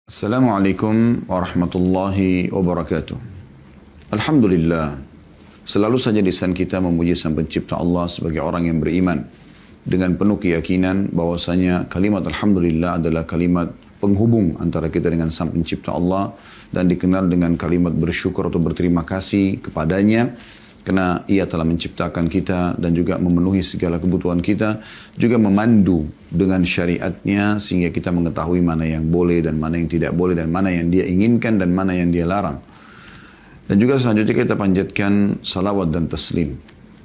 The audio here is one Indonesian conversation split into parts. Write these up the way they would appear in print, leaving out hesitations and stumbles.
Assalamualaikum warahmatullahi wabarakatuh. Alhamdulillah, selalu saja lisan kita memuji Sang Pencipta Allah sebagai orang yang beriman dengan penuh keyakinan bahwasanya kalimat Alhamdulillah adalah kalimat penghubung antara kita dengan Sang Pencipta Allah dan dikenal dengan kalimat bersyukur atau berterima kasih kepadanya karena ia telah menciptakan kita dan juga memenuhi segala kebutuhan kita, juga memandu dengan syariatnya sehingga kita mengetahui mana yang boleh dan mana yang tidak boleh dan mana yang dia inginkan dan mana yang dia larang. Dan juga selanjutnya kita panjatkan salawat dan taslim.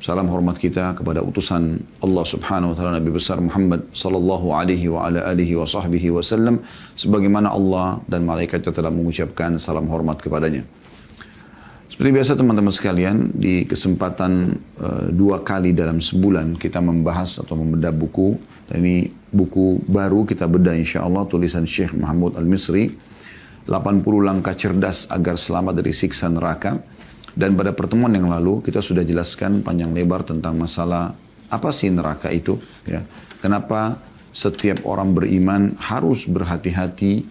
Salam hormat kita kepada utusan Allah Subhanahu wa taala Nabi besar Muhammad sallallahu alaihi wa ala alihi wa sahbihi wasallam sebagaimana Allah dan malaikatnya telah mengucapkan salam hormat kepadanya. Seperti biasa teman-teman sekalian, di kesempatan 2 kali dalam sebulan kita membahas atau membedah buku. Dan ini buku baru kita bedah insya Allah, tulisan Syekh Mahmud Al-Misri, 80 langkah cerdas agar selamat dari siksa neraka. Dan pada pertemuan yang lalu kita sudah jelaskan panjang lebar tentang masalah apa sih neraka itu. Ya. Kenapa setiap orang beriman harus berhati-hati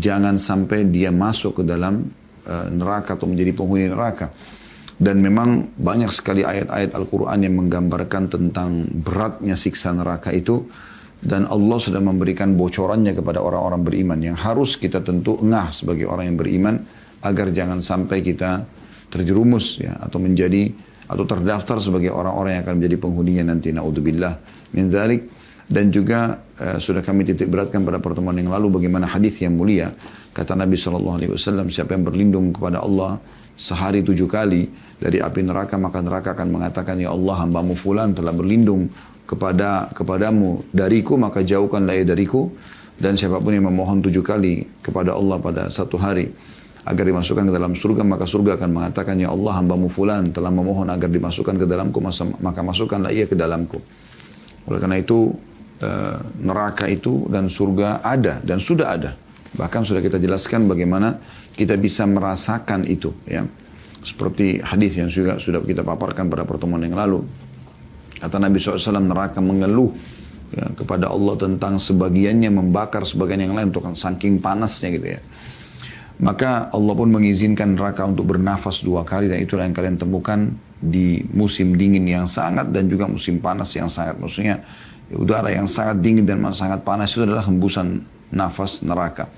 jangan sampai dia masuk ke dalam neraka atau menjadi penghuni neraka. Dan memang banyak sekali ayat-ayat Al-Quran yang menggambarkan tentang beratnya siksa neraka itu. Dan Allah sudah memberikan bocorannya kepada orang-orang beriman yang harus kita tentu engah sebagai orang yang beriman agar jangan sampai kita terjerumus ya, atau menjadi atau terdaftar sebagai orang-orang yang akan menjadi penghuninya nanti, naudzubillah min dzalik. Dan juga sudah kami titik beratkan pada pertemuan yang lalu bagaimana hadis yang mulia kata Nabi SAW, siapa yang berlindung kepada Allah sehari 7 kali dari api neraka, maka neraka akan mengatakan, ya Allah, hambamu fulan telah berlindung kepadamu dariku, maka jauhkanlah ia dariku. Dan siapapun yang memohon 7 kali kepada Allah pada satu hari agar dimasukkan ke dalam surga, maka surga akan mengatakan, ya Allah, hambamu fulan telah memohon agar dimasukkan ke dalamku, maka masukkanlah ia ke dalamku. Oleh karena itu neraka itu dan surga ada dan sudah ada. Bahkan sudah kita jelaskan bagaimana kita bisa merasakan itu. Ya. Seperti hadis yang juga sudah kita paparkan pada pertemuan yang lalu. Kata Nabi SAW, neraka mengeluh ya, kepada Allah tentang sebagiannya membakar sebagian yang lain, untuk saking panasnya gitu ya. Maka Allah pun mengizinkan neraka untuk bernafas 2 kali, dan itulah yang kalian temukan di musim dingin yang sangat dan juga musim panas yang sangat. Maksudnya udara yang sangat dingin dan sangat panas itu adalah hembusan nafas neraka.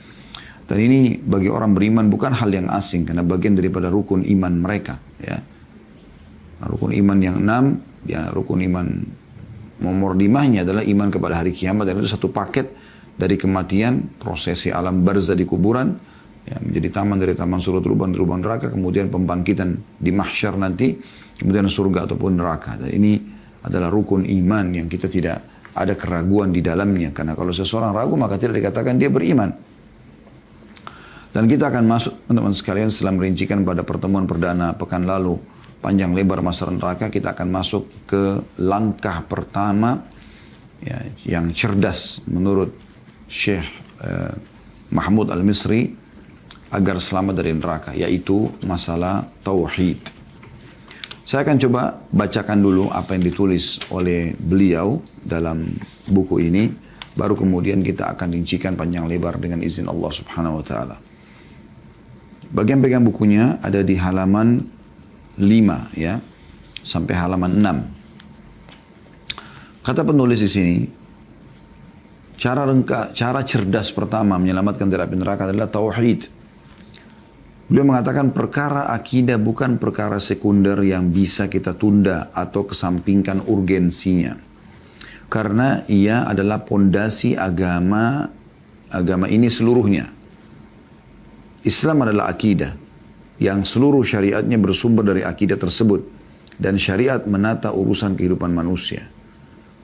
Dan ini bagi orang beriman bukan hal yang asing, karena bagian daripada rukun iman mereka. Ya. Rukun iman yang 6, ya, rukun iman nomor 5-nya adalah iman kepada hari kiamat, dan itu satu paket dari kematian, prosesi alam barzah di kuburan, ya, menjadi taman dari taman surga, lubang neraka, kemudian pembangkitan di mahsyar nanti, kemudian surga ataupun neraka. Dan ini adalah rukun iman yang kita tidak ada keraguan di dalamnya. Karena kalau seseorang ragu, maka tidak dikatakan dia beriman. Dan kita akan masuk, teman-teman sekalian, setelah merincikan pada pertemuan perdana pekan lalu, panjang lebar masalah neraka, kita akan masuk ke langkah pertama ya, yang cerdas menurut Syekh Mahmud Al-Misri agar selamat dari neraka, yaitu masalah tauhid. Saya akan coba bacakan dulu apa yang ditulis oleh beliau dalam buku ini. Baru kemudian kita akan rincikan panjang lebar dengan izin Allah Subhanahu wa taala. Bagian pegang bukunya ada di halaman 5 ya, sampai halaman 6. Kata penulis di sini, cara cerdas pertama menyelamatkan dari api neraka adalah tauhid. Beliau mengatakan perkara akidah bukan perkara sekunder yang bisa kita tunda atau kesampingkan urgensinya. Karena ia adalah pondasi agama ini seluruhnya. Islam adalah akidah yang seluruh syariatnya bersumber dari akidah tersebut. Dan syariat menata urusan kehidupan manusia.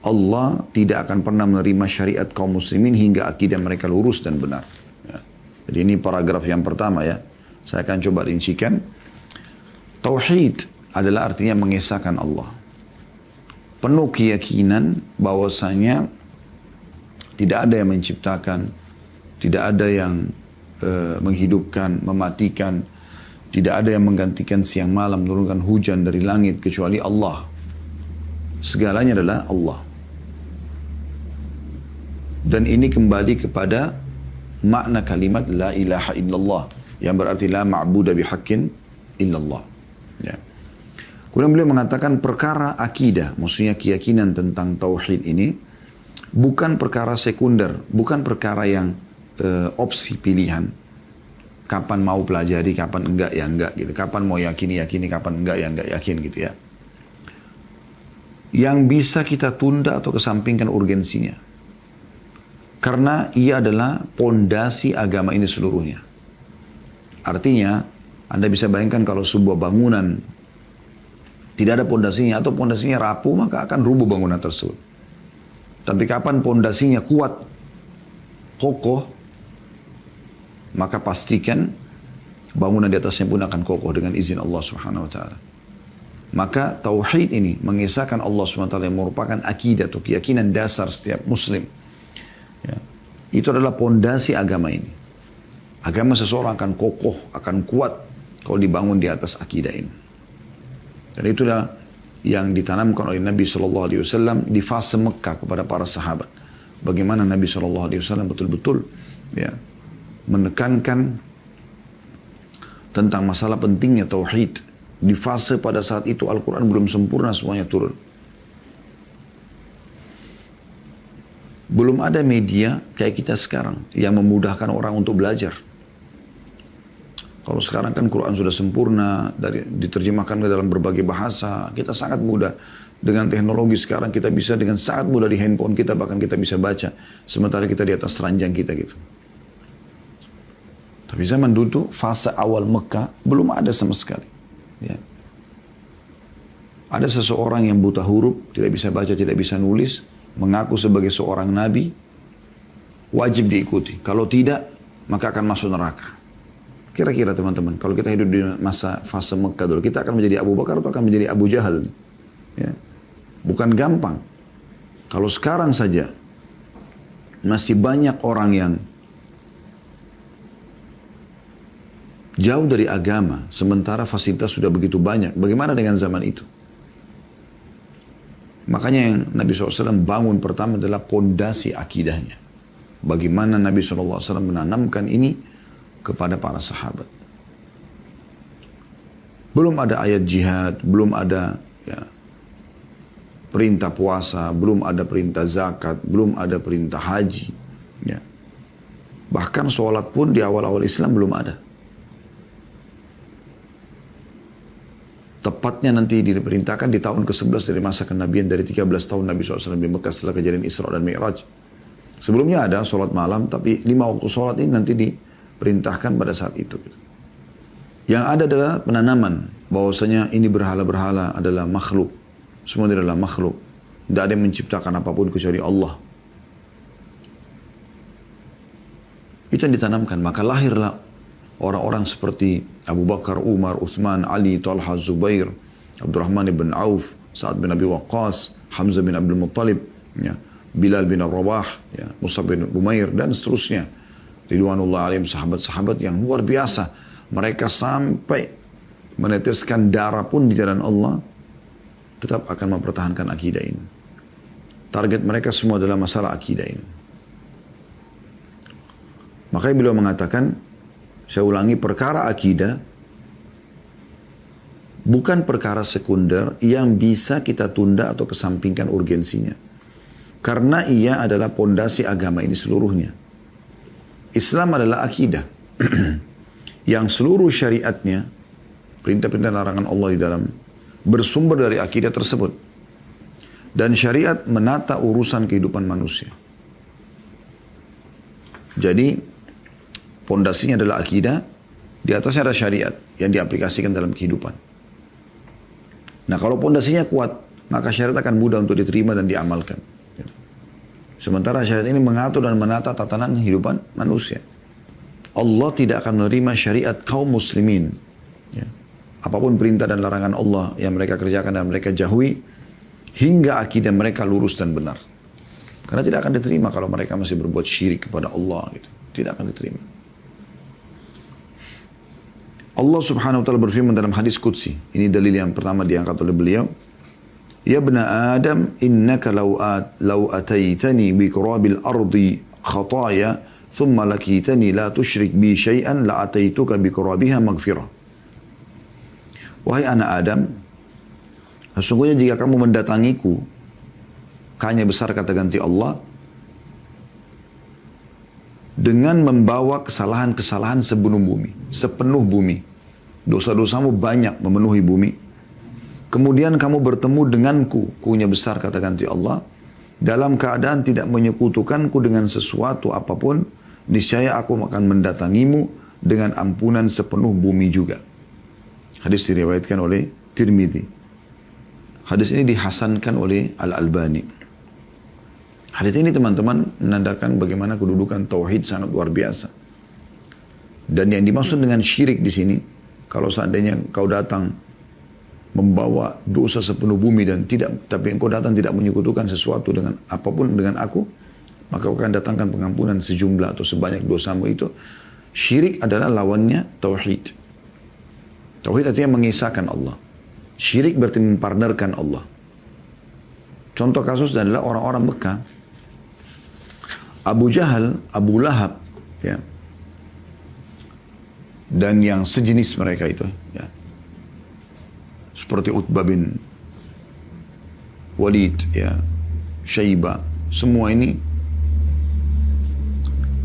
Allah tidak akan pernah menerima syariat kaum muslimin hingga akidah mereka lurus dan benar. Ya. Jadi ini paragraf yang pertama ya. Saya akan coba rincikan. Tauhid adalah artinya mengesahkan Allah. Penuh keyakinan bahwasanya tidak ada yang menciptakan, tidak ada yang menghidupkan, mematikan, tidak ada yang menggantikan siang malam, menurunkan hujan dari langit kecuali Allah. Segalanya adalah Allah. Dan ini kembali kepada makna kalimat la ilaha illallah, yang berarti la ma'budu bihaqqin illallah. Ya. Kemudian beliau mengatakan perkara akidah, maksudnya keyakinan tentang tauhid ini bukan perkara sekunder, bukan perkara yang opsi pilihan. Kapan mau pelajari, kapan enggak ya enggak gitu. Kapan mau yakini, kapan enggak ya enggak yakin gitu ya. Yang bisa kita tunda atau kesampingkan urgensinya. Karena ia adalah pondasi agama ini seluruhnya. Artinya, Anda bisa bayangkan kalau sebuah bangunan tidak ada pondasinya atau pondasinya rapuh, maka akan rubuh bangunan tersebut. Tapi kapan pondasinya kuat, kokoh, maka pastikan bangunan di atasnya pun akan kokoh dengan izin Allah Subhanahu wa taala. Maka tauhid ini mengisahkan Allah Subhanahu wa taala yang merupakan akidah atau keyakinan dasar setiap muslim. Ya. Itu adalah pondasi agama ini. Agama seseorang akan kokoh, akan kuat kalau dibangun di atas akidah ini. Dan itulah yang ditanamkan oleh Nabi SAW di fase Mekah kepada para sahabat. Bagaimana Nabi SAW betul-betul ya, menekankan tentang masalah pentingnya tauhid. Di fase pada saat itu Al-Quran belum sempurna semuanya turun. Belum ada media kayak kita sekarang yang memudahkan orang untuk belajar. Kalau sekarang kan Quran sudah sempurna, diterjemahkan ke dalam berbagai bahasa, kita sangat mudah. Dengan teknologi sekarang kita bisa dengan sangat mudah di handphone kita, bahkan kita bisa baca. Sementara kita di atas ranjang kita gitu. Tapi zaman dulu, fase awal Mekah, belum ada sama sekali. Ya. Ada seseorang yang buta huruf, tidak bisa baca, tidak bisa nulis, mengaku sebagai seorang nabi, wajib diikuti. Kalau tidak, maka akan masuk neraka. Kira-kira teman-teman, kalau kita hidup di masa fase Mekah dulu, kita akan menjadi Abu Bakar atau akan menjadi Abu Jahal? Ya. Bukan gampang. Kalau sekarang saja, masih banyak orang yang jauh dari agama, sementara fasilitas sudah begitu banyak. Bagaimana dengan zaman itu? Makanya yang Nabi SAW bangun pertama adalah pondasi akidahnya. Bagaimana Nabi SAW menanamkan ini kepada para sahabat. Belum ada ayat jihad, belum ada ya, perintah puasa, belum ada perintah zakat, belum ada perintah haji. Ya. Bahkan sholat pun di awal-awal Islam belum ada. Tepatnya nanti diperintahkan di tahun ke-11 dari masa kenabian, dari 13 tahun Nabi SAW di Mekah setelah kejadian Isra dan Mi'raj. Sebelumnya ada sholat malam, tapi 5 waktu sholat ini nanti diperintahkan pada saat itu. Yang ada adalah penanaman bahwasanya ini berhala-berhala adalah makhluk. Semua adalah makhluk. Tidak ada yang menciptakan apapun kecuali Allah. Itu yang ditanamkan. Maka lahirlah orang-orang seperti Abu Bakar, Umar, Uthman, Ali, Talha, Zubair, Abdurrahman bin Auf, Sa'ad bin Abi Waqqas, Hamzah bin Abdul Muttalib, ya, Bilal bin Rabah, ya, Mus'ab bin Umair, dan seterusnya. Ridwanullah alaihim, sahabat-sahabat yang luar biasa. Mereka sampai meneteskan darah pun di jalan Allah, tetap akan mempertahankan akidah ini. Target mereka semua adalah masalah akidah ini. Makanya beliau mengatakan, saya ulangi, perkara akidah bukan perkara sekunder yang bisa kita tunda atau kesampingkan urgensinya. Karena ia adalah pondasi agama ini seluruhnya. Islam adalah akidah yang seluruh syariatnya, perintah-perintah larangan Allah di dalam, bersumber dari akidah tersebut. Dan syariat menata urusan kehidupan manusia. Jadi, pondasinya adalah akidah, di atasnya ada syariat yang diaplikasikan dalam kehidupan. Nah, kalau pondasinya kuat, maka syariat akan mudah untuk diterima dan diamalkan. Sementara syariat ini mengatur dan menata tatanan kehidupan manusia. Allah tidak akan menerima syariat kaum muslimin. Ya. Apapun perintah dan larangan Allah yang mereka kerjakan dan mereka jauhi, hingga akidah mereka lurus dan benar. Karena tidak akan diterima kalau mereka masih berbuat syirik kepada Allah. Gitu. Tidak akan diterima. Allah subhanahu wa ta'ala berfirman dalam hadis Qudsi. Ini dalil yang pertama diangkat oleh beliau. Ya bna Adam, innaka law ataitani bi qurabil ardi khataya thumma lakitani la tusyrik bi syai'an la ataituka bi qurabiha maghfirah. Wahai anak Adam, sesungguhnya jika kamu mendatangiku, hanya besar kata ganti Allah, dengan membawa kesalahan-kesalahan sepenuh bumi. Dosa-dosamu banyak memenuhi bumi. Kemudian kamu bertemu denganku, kunya besar kata ganti Allah, dalam keadaan tidak menyekutukanku dengan sesuatu apapun, niscaya aku akan mendatangimu dengan ampunan sepenuh bumi juga. Hadis diriwayatkan oleh Tirmidzi. Hadis ini dihasankan oleh Al-Albani. Hadis ini teman-teman menandakan bagaimana kedudukan tauhid sangat luar biasa. Dan yang dimaksud dengan syirik di sini, kalau seandainya kau datang membawa dosa sepenuh bumi dan tapi engkau datang tidak menyekutukan sesuatu dengan apapun dengan aku, maka kau akan datangkan pengampunan sejumlah atau sebanyak dosamu itu. Syirik adalah lawannya tauhid. Tauhid artinya mengisahkan Allah. Syirik berarti mempartnerkan Allah. Contoh kasus adalah orang-orang Mekah. Abu Jahal, Abu Lahab, ya, dan yang sejenis mereka itu, ya, seperti Utbah bin Walid, ya, Syaibah, semua ini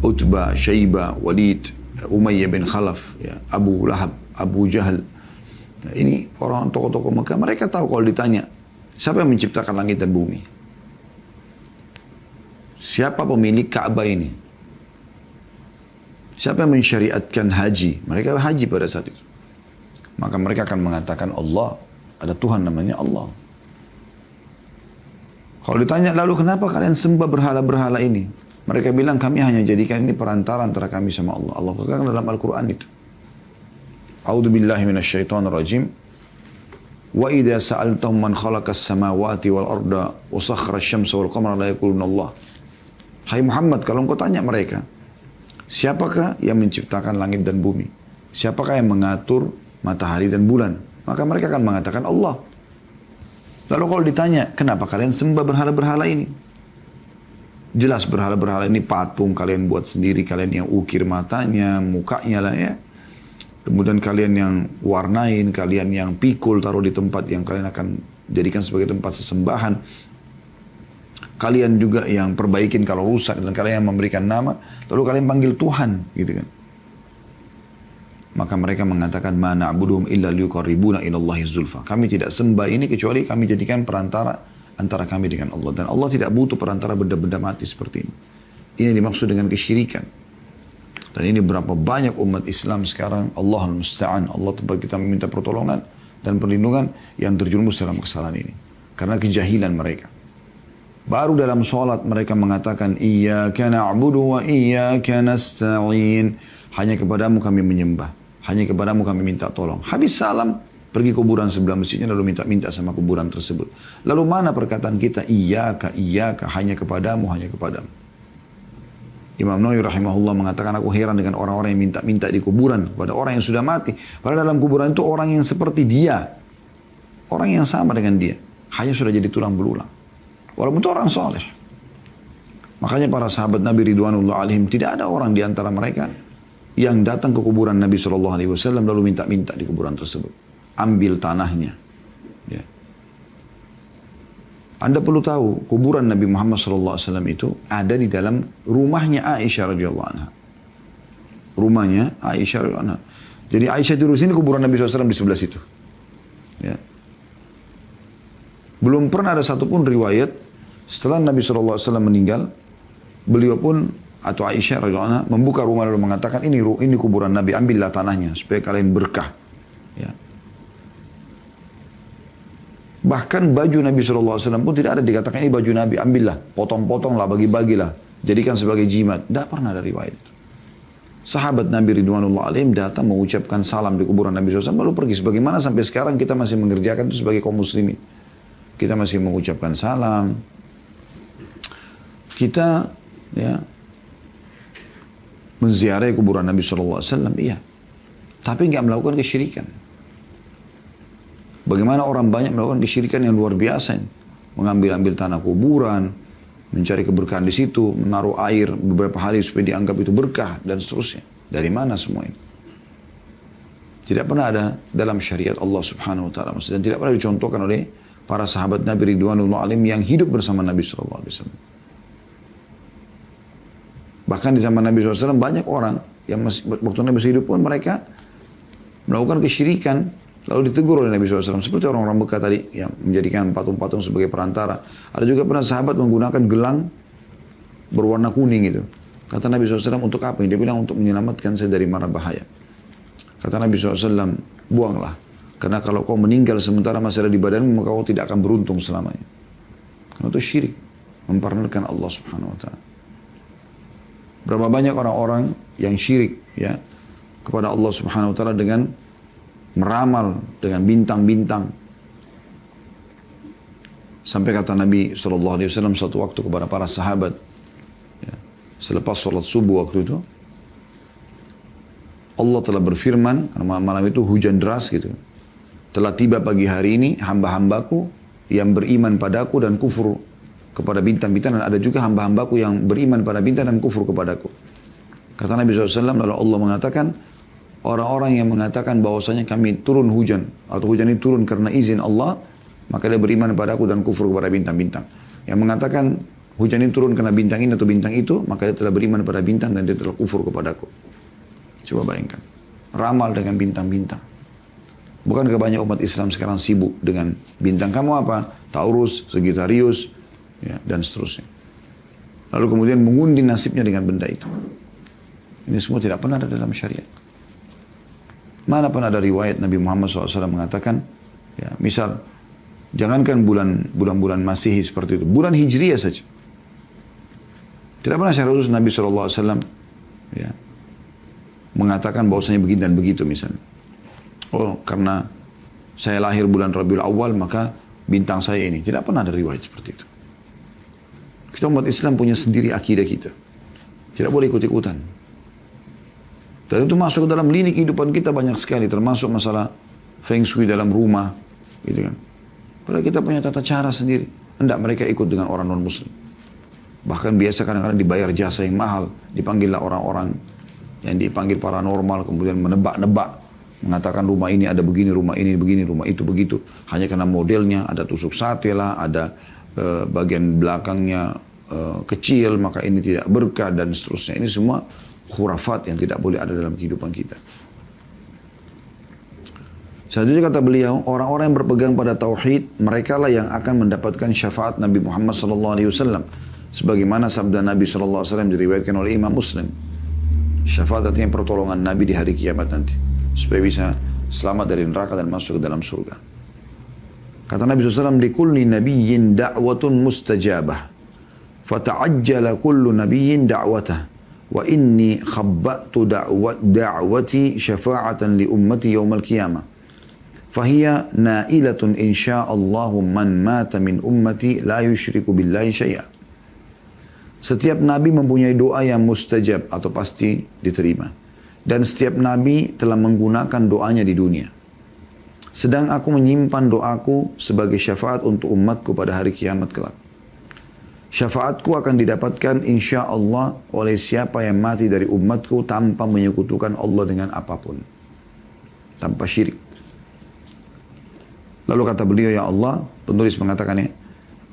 Utbah, Syaibah, Walid, Umayyah bin Khalaf, ya, Abu Lahab, Abu Jahal. Nah, ini orang tokoh-tokoh Mekah, mereka tahu kalau ditanya, siapa yang menciptakan langit dan bumi? Siapa pemilik Ka'bah ini? Siapa yang mensyariatkan haji? Mereka haji pada saat itu. Maka mereka akan mengatakan Allah, ada Tuhan namanya Allah. Kalau ditanya, lalu kenapa kalian sembah berhala-berhala ini? Mereka bilang, kami hanya jadikan ini perantara antara kami sama Allah. Allah katakan dalam Al-Quran itu. A'udzu billahi minasyaitonir rajim. Wa idza sa'altahum man khalaqas samawati wal arda wa sakhkhara asy-syamsa wal qamara la yaquluna Allah. Hai Muhammad, kalau engkau tanya mereka, siapakah yang menciptakan langit dan bumi? Siapakah yang mengatur matahari dan bulan? Maka mereka akan mengatakan Allah. Lalu kalau ditanya, kenapa kalian sembah berhala-berhala ini? Jelas berhala-berhala ini patung kalian buat sendiri, kalian yang ukir matanya, mukanya lah ya. Kemudian kalian yang warnain, kalian yang pikul taruh di tempat yang kalian akan jadikan sebagai tempat sesembahan. Kalian juga yang perbaikin kalau rusak dan kalian yang memberikan nama, lalu kalian panggil Tuhan, gitu kan. Maka mereka mengatakan, ma na'buduhum illa liyuqarribuna ilallahi zulfa. Kami tidak sembah ini kecuali kami jadikan perantara antara kami dengan Allah. Dan Allah tidak butuh perantara benda-benda mati seperti ini. Ini dimaksud dengan kesyirikan. Dan ini berapa banyak umat Islam sekarang, Allahul Musta'an, Allah tempat kita meminta pertolongan dan perlindungan yang terjerumus dalam kesalahan ini. Karena kejahilan mereka. Baru dalam sholat mereka mengatakan, Iyyaka na'budu wa iyyaka nasta'in. Hanya kepadamu kami menyembah. Hanya kepadamu kami minta tolong. Habis salam, pergi kuburan sebelah masjidnya lalu minta-minta sama kuburan tersebut. Lalu mana perkataan kita, Iyyaka, iyyaka, hanya kepadamu, hanya kepadamu. Imam Nawawi rahimahullah mengatakan, aku heran dengan orang-orang yang minta-minta di kuburan kepada orang yang sudah mati. Padahal dalam kuburan itu orang yang seperti dia. Orang yang sama dengan dia. Hanya sudah jadi tulang belulang. Walaupun itu orang soleh. Makanya para sahabat Nabi Ridwanullah alaihim, tidak ada orang di antara mereka yang datang ke kuburan Nabi SAW lalu minta-minta di kuburan tersebut. Ambil tanahnya. Ya. Anda perlu tahu, kuburan Nabi Muhammad SAW itu ada di dalam rumahnya Aisyah radhiyallahu anha. Rumahnya Aisyah radhiyallahu anha. Jadi Aisyah di sini, kuburan Nabi SAW di sebelah situ. Ya. Belum pernah ada satupun riwayat setelah Nabi SAW meninggal, beliau pun atau Aisyah radhiyallahu anha membuka rumah lalu mengatakan, ini kuburan Nabi, ambillah tanahnya supaya kalian berkah. Ya. Bahkan baju Nabi SAW pun tidak ada dikatakan ini baju Nabi, ambillah, potong-potonglah, bagi-bagilah, jadikan sebagai jimat. Tidak pernah ada riwayat itu. Sahabat Nabi Ridwanullah alaihim datang mengucapkan salam di kuburan Nabi SAW lalu pergi. Sebagaimana sampai sekarang kita masih mengerjakan itu sebagai kaum muslimin. Kita masih mengucapkan salam. Kita ya menziarahi kuburan Nabi SAW, iya. Tapi nggak melakukan kesyirikan. Bagaimana orang banyak melakukan kesyirikan yang luar biasa. Mengambil-ambil tanah kuburan, mencari keberkahan di situ, menaruh air beberapa hari supaya dianggap itu berkah dan seterusnya. Dari mana semua ini? Tidak pernah ada dalam syariat Allah Subhanahu wa taala dan tidak pernah dicontohkan oleh para sahabat Nabi ridwanullah alaihim yang hidup bersama Nabi sallallahu alaihi wasallam. Bahkan di zaman Nabi SAW banyak orang yang masih, waktu Nabi masih hidup pun mereka melakukan kesyirikan, lalu ditegur oleh Nabi SAW. Seperti orang-orang Mekah tadi yang menjadikan patung-patung sebagai perantara. Ada juga pernah sahabat menggunakan gelang berwarna kuning itu. Kata Nabi SAW, untuk apa? Dia bilang untuk menyelamatkan saya dari mara bahaya. Kata Nabi SAW, buanglah. Karena kalau kau meninggal sementara masih ada di badanmu, maka kau tidak akan beruntung selamanya. Karena itu syirik. Mempartnerkan Allah Subhanahu wa ta'ala. Berapa banyak orang-orang yang syirik ya kepada Allah Subhanahu wa taala dengan meramal dengan bintang-bintang. Sampai kata Nabi SAW satu waktu kepada para sahabat ya, selepas sholat subuh waktu itu, Allah telah berfirman, malam itu hujan deras gitu. Telah tiba pagi hari ini hamba-hambaku yang beriman padaku dan kufur kepada bintang-bintang, dan ada juga hamba-hambaku yang beriman pada bintang dan kufur kepadaku. Kata Nabi SAW, lalu Allah mengatakan, orang-orang yang mengatakan bahwasanya kami turun hujan, atau hujan ini turun karena izin Allah, maka dia beriman padaku dan kufur kepada bintang-bintang. Yang mengatakan hujan ini turun karena bintang ini atau bintang itu, maka dia telah beriman pada bintang dan dia telah kufur kepadaku. Coba bayangkan, ramal dengan bintang-bintang. Bukankah banyak umat Islam sekarang sibuk dengan bintang kamu apa? Taurus, Sagittarius, ya, dan seterusnya. Lalu kemudian mengundi nasibnya dengan benda itu. Ini semua tidak pernah ada dalam syariat. Mana pernah ada riwayat Nabi Muhammad SAW mengatakan, ya, misal, jangankan bulan-bulan Masihi seperti itu, bulan Hijriah saja. Tidak pernah secara khusus Nabi SAW ya, mengatakan bahwasanya begini dan begitu misalnya. Oh, karena saya lahir bulan Rabiul Awal, maka bintang saya ini. Tidak pernah ada riwayat seperti itu. Kita umat Islam punya sendiri akidah kita. Tidak boleh ikut-ikutan. Dan itu masuk ke dalam lini kehidupan kita banyak sekali. Termasuk masalah feng shui dalam rumah. Gitu kan. Padahal kita punya tata cara sendiri. Hendak mereka ikut dengan orang non-muslim. Bahkan biasa kadang-kadang dibayar jasa yang mahal. Dipanggillah orang-orang yang dipanggil paranormal. Kemudian menebak-nebak. Mengatakan rumah ini ada begini, rumah ini begini, rumah itu begitu. Hanya karena modelnya ada tusuk sate lah, ada bagian belakangnya kecil, maka ini tidak berkah dan seterusnya. Ini semua khurafat yang tidak boleh ada dalam kehidupan kita. Selanjutnya kata beliau, orang-orang yang berpegang pada tauhid, mereka lah yang akan mendapatkan syafaat Nabi Muhammad SAW. Sebagaimana sabda Nabi SAW diriwayatkan oleh Imam Muslim. Syafaat artinya pertolongan Nabi di hari kiamat nanti. Supaya bisa selamat dari neraka dan masuk ke dalam surga. Kata Nabi SAW, likulli nabiyyin da'watun mustajabah. Fata'ajjala kullu nabiyyin da'watah. Wa inni khabba'tu da'wati syafa'atan li ummati yawmal qiyamah. Fahiya na'ilatun insya'allahu man mata min ummati la yushriku billahi syai'a. Setiap nabi mempunyai doa yang mustajab atau pasti diterima. Dan setiap nabi telah menggunakan doanya di dunia. Sedang aku menyimpan doaku sebagai syafaat untuk umatku pada hari kiamat kelak. Syafaatku akan didapatkan insya Allah oleh siapa yang mati dari umatku tanpa menyekutukan Allah dengan apapun. Tanpa syirik. Lalu kata beliau, ya Allah, penulis mengatakannya,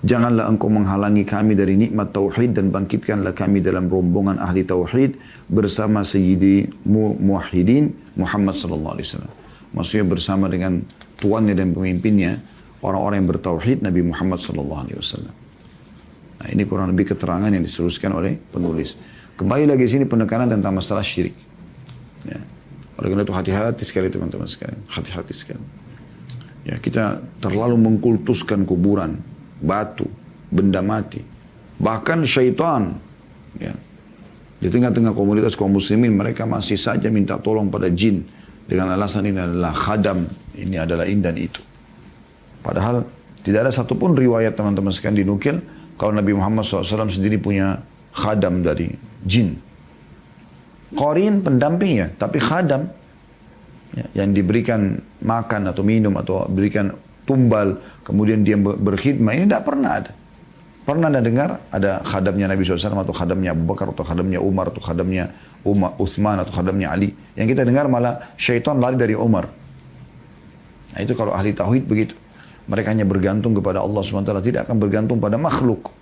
janganlah engkau menghalangi kami dari nikmat tauhid dan bangkitkanlah kami dalam rombongan ahli tauhid bersama Sayyidi Muwahhidin Muhammad sallallahu alaihi wasallam. Maksudnya bersama dengan tuannya dan pemimpinnya, orang-orang yang bertauhid Nabi Muhammad sallallahu alaihi wasallam. Nah, ini kurang lebih keterangan yang diseruskan oleh penulis. Kembali lagi sini penekanan tentang masalah syirik. Ya. Oleh karena itu hati-hati sekali teman-teman sekalian. Hati-hati sekali. Ya, kita terlalu mengkultuskan kuburan, batu, benda mati. Bahkan syaitan. Ya. Di tengah-tengah komunitas kaum muslimin, mereka masih saja minta tolong pada jin. Dengan alasan ini adalah khadam. Ini adalah ini dan itu. Padahal tidak ada satupun riwayat teman-teman sekalian dinukil kalau Nabi Muhammad SAW sendiri punya khadam dari jin. Qarin pendampingnya, tapi khadam ya, yang diberikan makan atau minum atau berikan tumbal, kemudian dia berkhidmah, ini tidak pernah ada. Pernah Anda dengar ada khadamnya Nabi SAW atau khadamnya Abu Bakar atau khadamnya Umar atau khadamnya Uthman atau khadamnya Ali. Yang kita dengar malah syaitan lari dari Umar. Nah itu kalau ahli tauhid begitu. Mereka hanya bergantung kepada Allah SWT, tidak akan bergantung pada makhluk.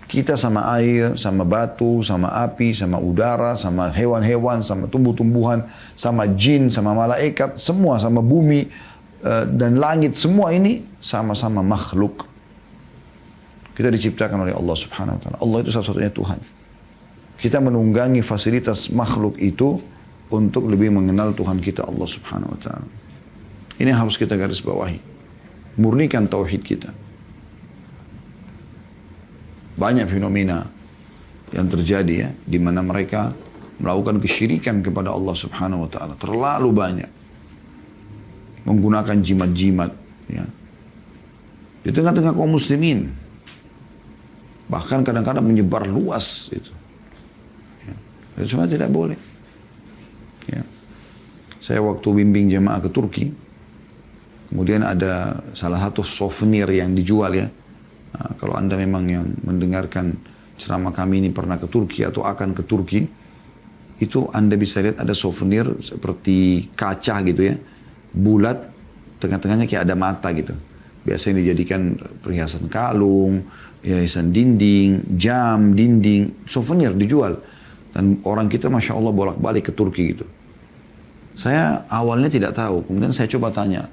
Kita sama air, sama batu, sama api, sama udara, sama hewan-hewan, sama tumbuh-tumbuhan, sama jin, sama malaikat, semua sama bumi dan langit, semua ini sama-sama makhluk. Kita diciptakan oleh Allah Subhanahu wa taala. Allah itu satu-satunya Tuhan. Kita menunggangi fasilitas makhluk itu untuk lebih mengenal Tuhan kita Allah Subhanahu wa taala. Ini yang harus kita garis bawahi. Murnikan tauhid kita. Banyak fenomena yang terjadi ya, di mana mereka melakukan kesyirikan kepada Allah Subhanahu wa taala. Terlalu banyak. Menggunakan jimat-jimat ya. Di tengah-tengah kaum muslimin. Bahkan kadang-kadang menyebar luas itu. Ya. Dan semua tidak boleh. Ya. Saya waktu bimbing jemaah ke Turki, kemudian ada salah satu souvenir yang dijual ya. Nah, kalau Anda memang yang mendengarkan ceramah kami ini pernah ke Turki atau akan ke Turki, itu Anda bisa lihat ada souvenir seperti kaca gitu ya. Bulat, tengah-tengahnya kayak ada mata gitu. Biasanya dijadikan perhiasan kalung, hiasan dinding, jam, dinding, souvenir dijual. Dan orang kita Masya Allah bolak-balik ke Turki gitu. Saya awalnya tidak tahu, kemudian saya coba tanya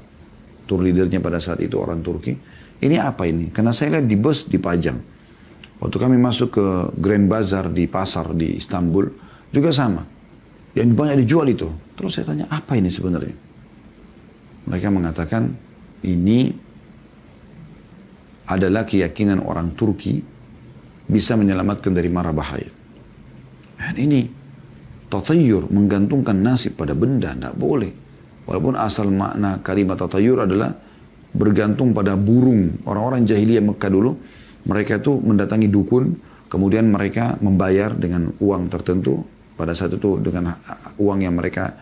tour leadernya pada saat itu orang Turki, ini apa ini? Karena saya lihat di bus dipajang. Waktu kami masuk ke Grand Bazaar di pasar di Istanbul, juga sama. Yang banyak dijual itu. Terus saya tanya, apa ini sebenarnya? Mereka mengatakan, ini adalah keyakinan orang Turki bisa menyelamatkan dari mara bahaya. Dan ini tatayur, menggantungkan nasib pada benda, tidak boleh. Walaupun asal makna kalimat tatayur adalah bergantung pada burung. Orang-orang jahiliyah Mekah dulu, mereka itu mendatangi dukun, kemudian mereka membayar dengan uang tertentu, pada saat itu dengan uang yang mereka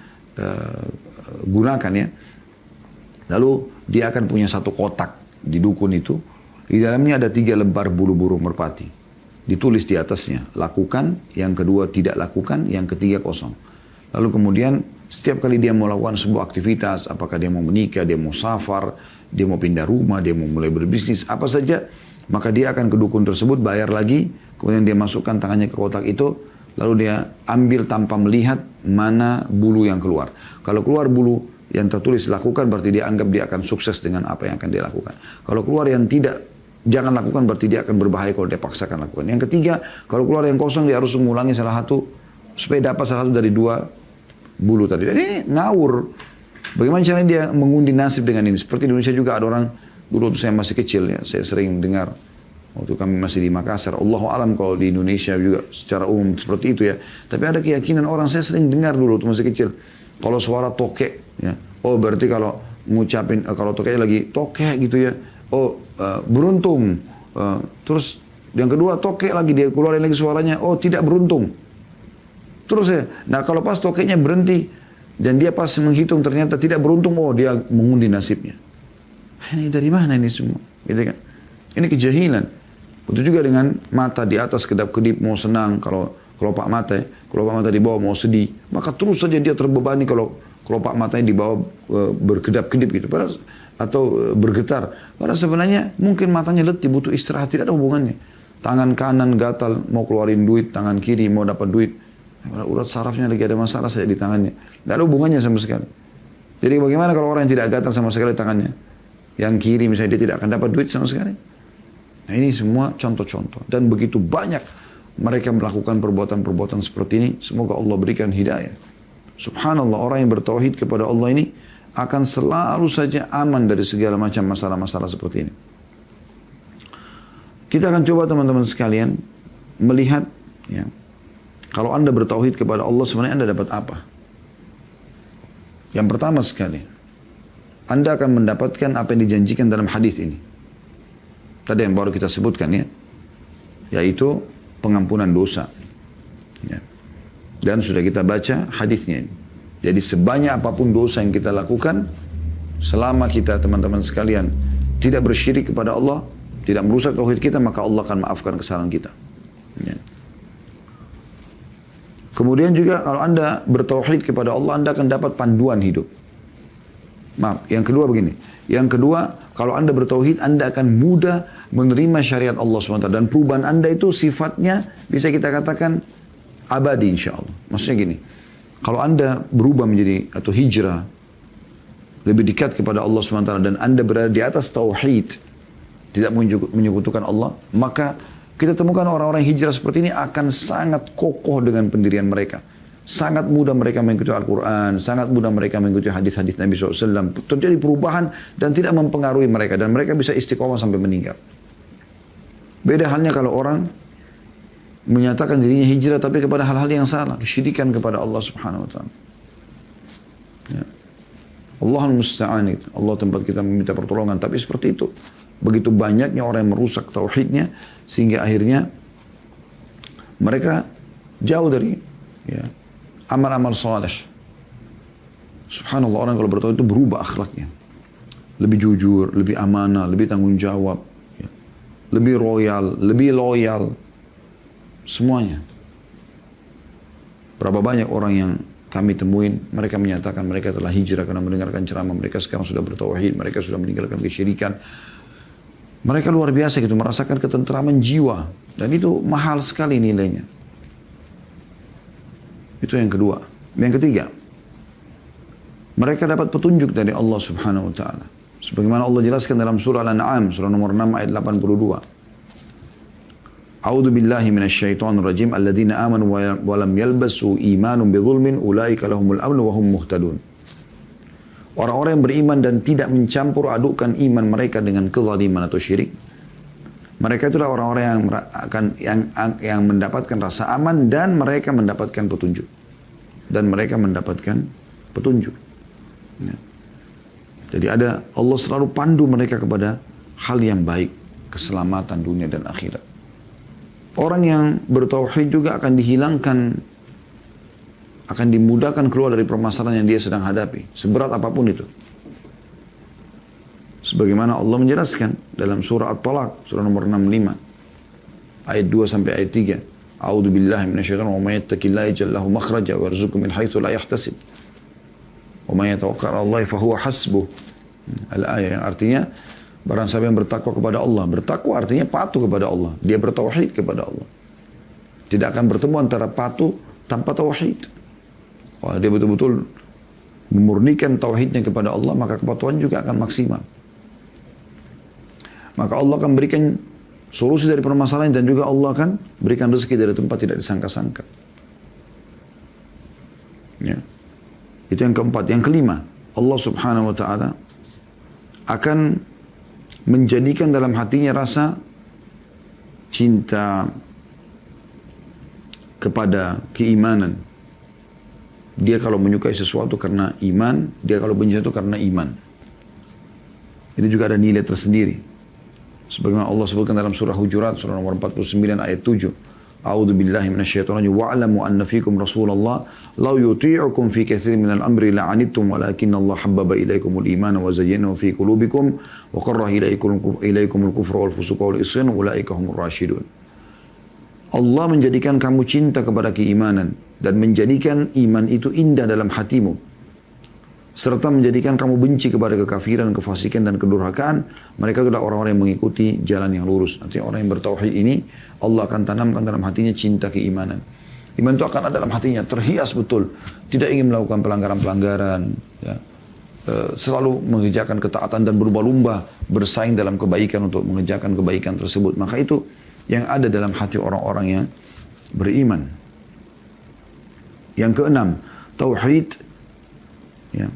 gunakan ya. Lalu dia akan punya satu kotak di dukun itu. Di dalamnya ada 3 lembar bulu burung merpati. Ditulis di atasnya, lakukan, yang kedua tidak lakukan, yang ketiga kosong. Lalu kemudian setiap kali dia mau lakukan sebuah aktivitas, apakah dia mau menikah, dia mau safar, dia mau pindah rumah, dia mau mulai berbisnis, apa saja, maka dia akan ke dukun tersebut, bayar lagi, kemudian dia masukkan tangannya ke kotak itu, lalu dia ambil tanpa melihat mana bulu yang keluar. Kalau keluar bulu yang tertulis lakukan, berarti dia anggap dia akan sukses dengan apa yang akan dia lakukan. Kalau keluar yang tidak, jangan lakukan, berarti dia akan berbahaya kalau dia paksakan lakukan. Yang ketiga, kalau keluar yang kosong, dia harus mengulangi salah satu, supaya dapat salah satu dari 2 bulu tadi. Jadi ini ngawur. Bagaimana caranya dia mengundi nasib dengan ini? Seperti di Indonesia juga ada orang, dulu waktu saya masih kecil ya, saya sering dengar, waktu kami masih di Makassar, Allahu alam kalau di Indonesia juga secara umum seperti itu ya. Tapi ada keyakinan orang, saya sering dengar dulu waktu masih kecil, kalau suara tokek, ya, oh berarti kalau ngucapin, kalau tokeknya lagi tokek gitu ya, oh beruntung. Terus yang kedua tokek lagi, dia keluarin lagi suaranya, oh tidak beruntung. Terus ya, nah kalau pas tokeknya berhenti dan dia pas menghitung ternyata tidak beruntung, oh dia mengundi nasibnya. Ini dari mana ini semua? Gitu kan? Ini kejahilan. Begitu juga dengan mata di atas kedap-kedip mau senang, kalau kelopak mata, kelopak mata di bawah mau sedih, maka terus saja dia terbebani kalau kelopak matanya di bawah berkedap-kedip gitu. Padahal atau bergetar. Padahal sebenarnya mungkin matanya letih, butuh istirahat, tidak ada hubungannya. Tangan kanan gatal mau keluarin duit, tangan kiri mau dapat duit. Urat sarafnya lagi ada masalah saja di tangannya. Tidak ada hubungannya sama sekali. Jadi bagaimana kalau orang yang tidak gatal sama sekali tangannya? Yang kiri misalnya dia tidak akan dapat duit sama sekali. Nah ini semua contoh-contoh. Dan begitu banyak mereka melakukan perbuatan-perbuatan seperti ini. Semoga Allah berikan hidayah. Subhanallah, orang yang bertauhid kepada Allah ini akan selalu saja aman dari segala macam masalah-masalah seperti ini. Kita akan coba teman-teman sekalian melihat ya, kalau Anda bertauhid kepada Allah sebenarnya Anda dapat apa? Yang pertama sekali, Anda akan mendapatkan apa yang dijanjikan dalam hadis ini. Tadi yang baru kita sebutkan ya, yaitu pengampunan dosa. Ya. Dan sudah kita baca hadisnya ini. Jadi sebanyak apapun dosa yang kita lakukan, selama kita teman-teman sekalian tidak bersyirik kepada Allah, tidak merusak tauhid kita, maka Allah akan maafkan kesalahan kita. Ya. Kemudian juga kalau Anda bertauhid kepada Allah, Anda akan dapat panduan hidup. Maaf, yang kedua begini. Yang kedua, kalau Anda bertauhid, Anda akan mudah menerima syariat Allah SWT. Dan perubahan Anda itu sifatnya bisa kita katakan abadi insya Allah. Maksudnya gini, kalau Anda berubah menjadi atau hijrah, lebih dekat kepada Allah SWT, dan Anda berada di atas tauhid, tidak menyekutukan Allah, maka kita temukan orang-orang hijrah seperti ini akan sangat kokoh dengan pendirian mereka. Sangat mudah mereka mengikuti Al-Quran, sangat mudah mereka mengikuti hadis-hadis Nabi SAW. Terjadi perubahan dan tidak mempengaruhi mereka. Dan mereka bisa istiqomah sampai meninggal. Beda halnya kalau orang menyatakan dirinya hijrah tapi kepada hal-hal yang salah. Kesyirikan kepada Allah Subhanahu Wa Taala. Ya. Allahul Musta'an, Allah tempat kita meminta pertolongan. Tapi seperti itu. Begitu banyaknya orang yang merusak tauhidnya. Sehingga akhirnya mereka jauh dari amal-amal saleh. Subhanallah, orang kalau bertauhid itu berubah akhlaknya. Lebih jujur, lebih amanah, lebih tanggung jawab. Ya. Lebih royal, lebih loyal. Semuanya. Berapa banyak orang yang kami temuin, mereka menyatakan mereka telah hijrah karena mendengarkan ceramah. Mereka sekarang sudah bertauhid, mereka sudah meninggalkan kesyirikan. Mereka luar biasa gitu, merasakan ketentraman jiwa. Dan itu mahal sekali nilainya. Itu yang kedua. Yang ketiga, mereka dapat petunjuk dari Allah Subhanahu Wa Taala. Sebagaimana Allah jelaskan dalam surah Al-An'am, surah nomor 6 ayat 82. A'udzu billahi minasyaitonir rajim. Alladzina amanu wa lam yalbasu imanum bidzulmin ulaika lahumul amnu wa hum muhtadun. Orang-orang yang beriman dan tidak mencampur adukkan iman mereka dengan kezaliman atau syirik. Mereka itulah orang-orang yang mendapatkan rasa aman dan mereka mendapatkan petunjuk. Dan mereka mendapatkan petunjuk. Ya. Jadi Allah selalu pandu mereka kepada hal yang baik, keselamatan dunia dan akhirat. Orang yang bertauhid juga akan dihilangkan, akan dimudahkan keluar dari permasalahan yang dia sedang hadapi, seberat apapun itu. Sebagaimana Allah menjelaskan dalam surah At-Talaq, surah nomor 65, ayat 2 sampai ayat 3. A'udzu billahi minasyaitonir rajim. Wa may yattaqillaha yaj'al lahu makhraja wa yarzuqhu min haitsu la yahtasib. Wa may yatawakkal 'ala Allahi fa huwa hasbuh. Al-ayat yang artinya barang siapa yang bertakwa kepada Allah. Bertakwa artinya patuh kepada Allah. Dia bertauhid kepada Allah. Tidak akan bertemu antara patuh tanpa tauhid. Kalau dia betul-betul memurnikan tauhidnya kepada Allah, maka kepatuhan juga akan maksimal. Maka Allah akan berikan solusi dari permasalahan dan juga Allah akan berikan rezeki dari tempat tidak disangka-sangka. Ya. Itu yang keempat. Yang kelima, Allah Subhanahu Wa Taala akan menjadikan dalam hatinya rasa cinta kepada keimanan. Dia kalau menyukai sesuatu karena iman, dia kalau benci itu karena iman. Ini juga ada nilai tersendiri. Sebagaimana Allah sebutkan dalam surah Hujurat, surah nomor 49 ayat 7. A'udzu billahi minasyaitonir rajim. Wa'lamu anna fikum Rasulullah law yuti'ukum fi katsirin minal amri la'anittum walakinna Allah habbaba ilaikumul iman wa zayyanahu fi qulubikum wa karraha ilaikumul kufra wal fusuqa wal isyan ulaika humur rasyidun. Allah menjadikan kamu cinta kepada keimanan dan menjadikan iman itu indah dalam hatimu. Serta menjadikan kamu benci kepada kekafiran, kefasikan dan kedurhakaan. Mereka adalah orang-orang yang mengikuti jalan yang lurus. Artinya orang yang bertauhid ini Allah akan tanamkan dalam hatinya cinta keimanan. Iman itu akan ada dalam hatinya, terhias betul. Tidak ingin melakukan pelanggaran-pelanggaran. Ya. Selalu mengerjakan ketaatan dan berlomba-lomba bersaing dalam kebaikan untuk mengerjakan kebaikan tersebut. Maka itu yang ada dalam hati orang-orang yang beriman. Yang keenam, tauhid. Ya.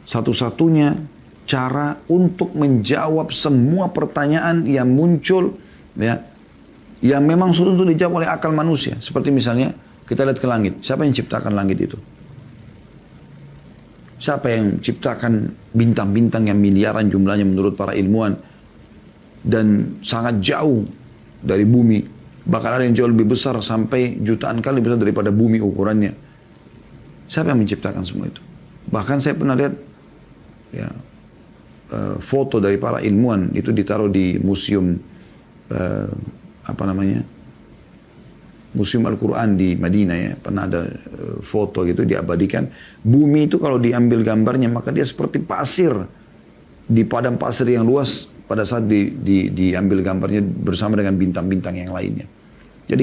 Satu-satunya cara untuk menjawab semua pertanyaan yang muncul, ya, yang memang sulit untuk dijawab oleh akal manusia. Seperti misalnya kita lihat ke langit, siapa yang ciptakan langit itu? Siapa yang ciptakan bintang-bintang yang miliaran jumlahnya menurut para ilmuwan dan sangat jauh dari bumi, bahkan ada yang jauh lebih besar sampai jutaan kali besar daripada bumi ukurannya. Siapa yang menciptakan semua itu? Bahkan saya pernah lihat, ya, foto dari para ilmuwan itu ditaruh di museum Museum Al-Quran di Madinah ya, pernah ada foto gitu diabadikan. Bumi itu kalau diambil gambarnya maka dia seperti pasir di padang pasir yang luas pada saat diambil gambarnya bersama dengan bintang-bintang yang lainnya. Jadi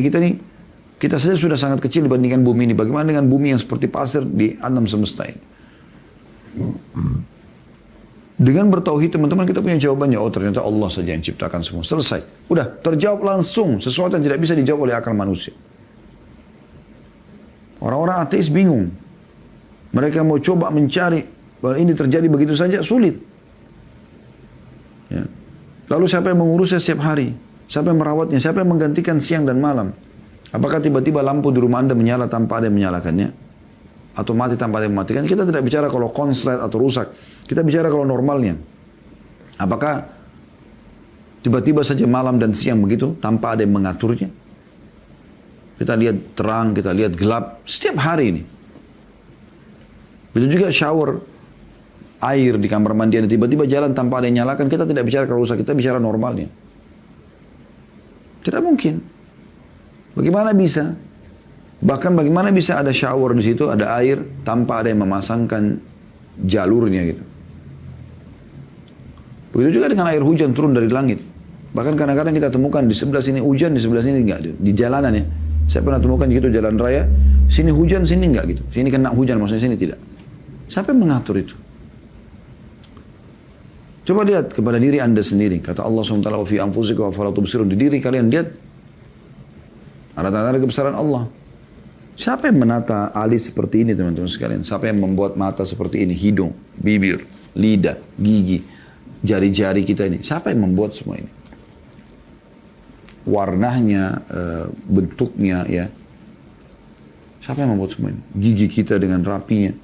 kita saja sudah sangat kecil dibandingkan bumi ini. Bagaimana dengan bumi yang seperti pasir di alam semesta ini? Dengan bertauhid teman-teman kita punya jawabannya. Oh ternyata Allah saja yang ciptakan semua. Selesai. Udah terjawab langsung. Sesuatu yang tidak bisa dijawab oleh akal manusia. Orang-orang ateis bingung. Mereka mau coba mencari bahwa ini terjadi begitu saja sulit. Ya. Lalu siapa yang mengurusnya setiap hari? Siapa yang merawatnya? Siapa yang menggantikan siang dan malam? Apakah tiba-tiba lampu di rumah Anda menyala tanpa ada yang menyalakannya? Atau mati tanpa ada yang mematikan? Kita tidak bicara kalau konslet atau rusak. Kita bicara kalau normalnya. Apakah tiba-tiba saja malam dan siang begitu tanpa ada yang mengaturnya? Kita lihat terang, kita lihat gelap setiap hari ini. Begitu juga shower air di kamar mandi Anda tiba-tiba jalan tanpa ada yang nyalakan. Kita tidak bicara kalau rusak, kita bicara normalnya. Tidak mungkin. Bagaimana bisa? Bahkan bagaimana bisa ada shower di situ, ada air tanpa ada yang memasangkan jalurnya gitu. Begitu juga dengan air hujan turun dari langit. Bahkan kadang-kadang kita temukan di sebelah sini hujan, di sebelah sini enggak. Di jalanan ya. Saya pernah temukan gitu jalan raya, sini hujan, sini enggak gitu. Sini kena hujan, maksudnya sini tidak. Siapa yang mengatur itu? Coba lihat kepada diri Anda sendiri. Kata Allah SWT, "Fi anfusikum afala tubsirun." Di diri kalian lihat ada tanda-tanda kebesaran Allah. Siapa yang menata alis seperti ini teman-teman sekalian? Siapa yang membuat mata seperti ini? Hidung, bibir, lidah, gigi, jari-jari kita ini. Siapa yang membuat semua ini? Warnanya, bentuknya ya. Siapa yang membuat semua ini? Gigi kita dengan rapinya.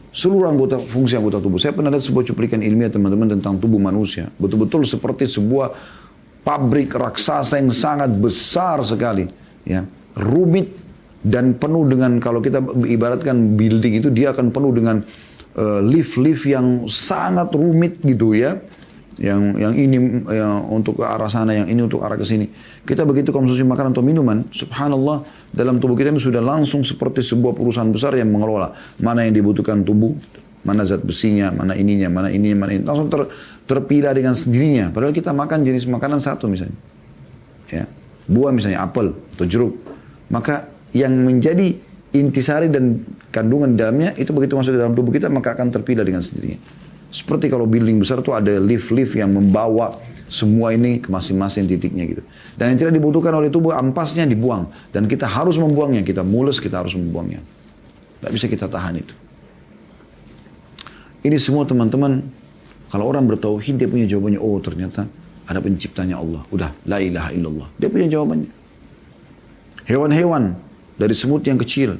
Seluruh fungsi anggota tubuh. Saya pernah lihat sebuah cuplikan ilmiah teman-teman tentang tubuh manusia. Betul-betul seperti sebuah pabrik raksasa yang sangat besar sekali. Ya, rumit. Dan penuh dengan, kalau kita ibaratkan building itu, dia akan penuh dengan lift-lift yang sangat rumit gitu ya. Yang ini untuk ke arah sana, yang ini untuk arah ke sini. Kita begitu konsumsi makanan atau minuman, subhanallah, dalam tubuh kita ini sudah langsung seperti sebuah perusahaan besar yang mengelola. Mana yang dibutuhkan tubuh, mana zat besinya, mana ininya, mana ini. Langsung terpilah dengan sendirinya. Padahal kita makan jenis makanan satu misalnya. Ya. Buah misalnya, apel atau jeruk. Maka yang menjadi intisari dan kandungan di dalamnya itu begitu masuk ke dalam tubuh kita maka akan terpilah dengan sendirinya. Seperti kalau building besar itu ada lift-lift yang membawa semua ini ke masing-masing titiknya gitu. Dan yang tidak dibutuhkan oleh tubuh ampasnya dibuang. Dan kita harus membuangnya. Kita mules, kita harus membuangnya. Tidak bisa kita tahan itu. Ini semua teman-teman, kalau orang bertauhid dia punya jawabannya. Oh ternyata ada penciptanya Allah. Udah, la ilaha illallah. Dia punya jawabannya. Hewan-hewan. Dari semut yang kecil